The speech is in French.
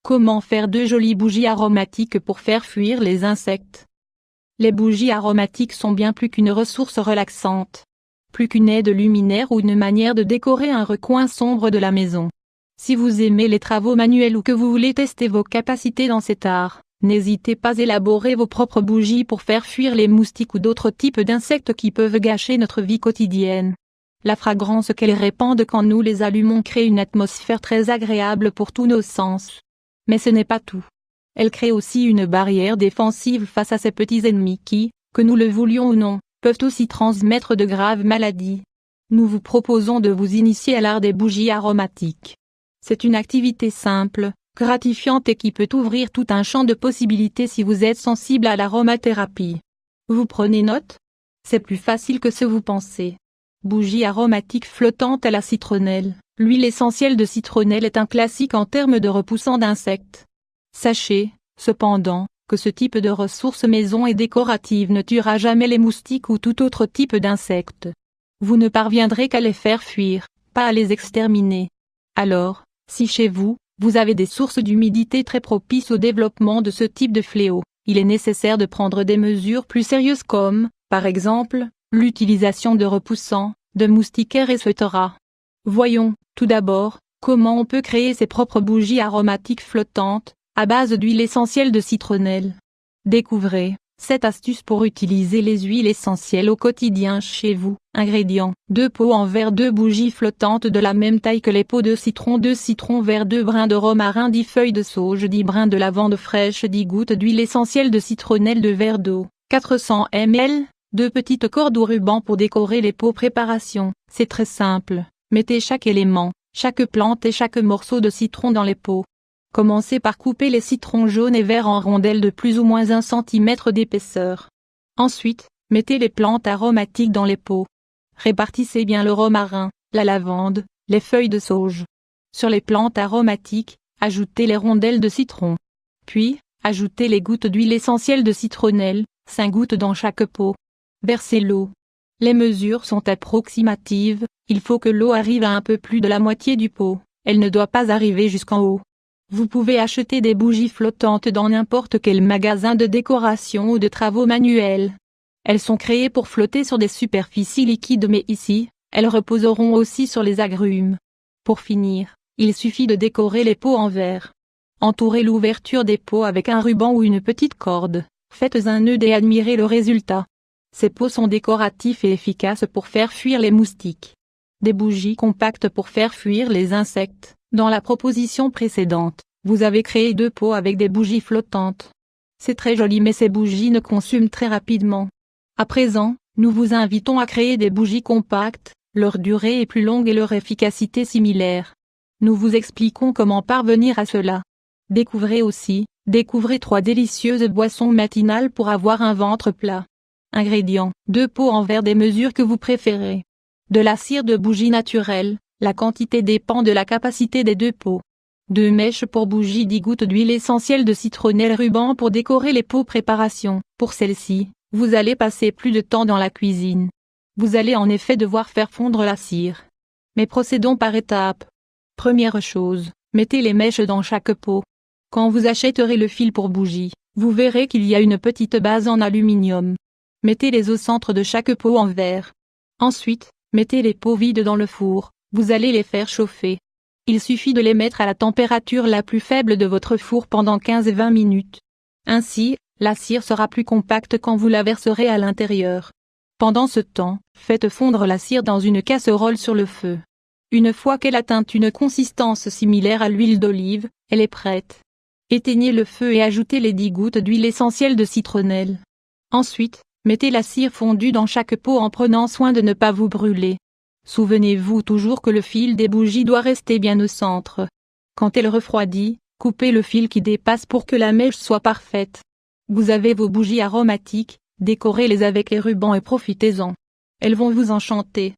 Comment faire de jolies bougies aromatiques pour faire fuir les insectes? Les bougies aromatiques sont bien plus qu'une ressource relaxante. Plus qu'une aide luminaire ou une manière de décorer un recoin sombre de la maison. Si vous aimez les travaux manuels ou que vous voulez tester vos capacités dans cet art, n'hésitez pas à élaborer vos propres bougies pour faire fuir les moustiques ou d'autres types d'insectes qui peuvent gâcher notre vie quotidienne. La fragrance qu'elles répandent quand nous les allumons crée une atmosphère très agréable pour tous nos sens. Mais ce n'est pas tout. Elle crée aussi une barrière défensive face à ces petits ennemis qui, que nous le voulions ou non, peuvent aussi transmettre de graves maladies. Nous vous proposons de vous initier à l'art des bougies aromatiques. C'est une activité simple, gratifiante et qui peut ouvrir tout un champ de possibilités si vous êtes sensible à l'aromathérapie. Vous prenez note? C'est plus facile que ce vous pensez. Bougie aromatique flottante à la citronnelle. L'huile essentielle de citronnelle est un classique en termes de repoussant d'insectes. Sachez, cependant, que ce type de ressource maison et décorative ne tuera jamais les moustiques ou tout autre type d'insectes. Vous ne parviendrez qu'à les faire fuir, pas à les exterminer. Alors, si chez vous, vous avez des sources d'humidité très propices au développement de ce type de fléau, il est nécessaire de prendre des mesures plus sérieuses comme, par exemple, l'utilisation de repoussants, de moustiquaires etc. Voyons, tout d'abord, comment on peut créer ses propres bougies aromatiques flottantes, à base d'huile essentielle de citronnelle. Découvrez cette astuce pour utiliser les huiles essentielles au quotidien chez vous. Ingrédients: 2 pots en verre, 2 bougies flottantes de la même taille que les pots de citron, 2 citrons verts, 2 brins de romarin, 10 feuilles de sauge, 10 brins de lavande fraîche, 10 gouttes d'huile essentielle de citronnelle, 2 verres d'eau, 400 ml, 2 petites cordes ou rubans pour décorer les pots. Préparation: c'est très simple, mettez chaque élément, chaque plante et chaque morceau de citron dans les pots. Commencez par couper les citrons jaunes et verts en rondelles de plus ou moins 1 cm d'épaisseur. Ensuite, mettez les plantes aromatiques dans les pots. Répartissez bien le romarin, la lavande, les feuilles de sauge. Sur les plantes aromatiques, ajoutez les rondelles de citron. Puis, ajoutez les gouttes d'huile essentielle de citronnelle, 5 gouttes dans chaque pot. Versez l'eau. Les mesures sont approximatives, il faut que l'eau arrive à un peu plus de la moitié du pot, elle ne doit pas arriver jusqu'en haut. Vous pouvez acheter des bougies flottantes dans n'importe quel magasin de décoration ou de travaux manuels. Elles sont créées pour flotter sur des superficies liquides mais ici, elles reposeront aussi sur les agrumes. Pour finir, il suffit de décorer les pots en verre. Entourez l'ouverture des pots avec un ruban ou une petite corde, faites un nœud et admirez le résultat. Ces pots sont décoratifs et efficaces pour faire fuir les moustiques. Des bougies compactes pour faire fuir les insectes. Dans la proposition précédente, vous avez créé 2 pots avec des bougies flottantes. C'est très joli mais ces bougies ne consument très rapidement. À présent, nous vous invitons à créer des bougies compactes, leur durée est plus longue et leur efficacité similaire. Nous vous expliquons comment parvenir à cela. Découvrez 3 délicieuses boissons matinales pour avoir un ventre plat. Ingrédients: 2 pots en verre des mesures que vous préférez. De la cire de bougie naturelle. La quantité dépend de la capacité des 2 pots. 2 mèches pour bougie, 10 gouttes d'huile essentielle de citronnelle, ruban pour décorer les pots. Préparation: pour celle-ci, vous allez passer plus de temps dans la cuisine. Vous allez en effet devoir faire fondre la cire. Mais procédons par étapes. Première chose, mettez les mèches dans chaque pot. Quand vous achèterez le fil pour bougie, vous verrez qu'il y a une petite base en aluminium. Mettez-les au centre de chaque pot en verre. Ensuite, mettez les pots vides dans le four. Vous allez les faire chauffer. Il suffit de les mettre à la température la plus faible de votre four pendant 15-20 minutes. Ainsi, la cire sera plus compacte quand vous la verserez à l'intérieur. Pendant ce temps, faites fondre la cire dans une casserole sur le feu. Une fois qu'elle atteint une consistance similaire à l'huile d'olive, elle est prête. Éteignez le feu et ajoutez les 10 gouttes d'huile essentielle de citronnelle. Ensuite, mettez la cire fondue dans chaque pot en prenant soin de ne pas vous brûler. Souvenez-vous toujours que le fil des bougies doit rester bien au centre. Quand elle refroidit, coupez le fil qui dépasse pour que la mèche soit parfaite. Vous avez vos bougies aromatiques, décorez-les avec les rubans et profitez-en. Elles vont vous enchanter.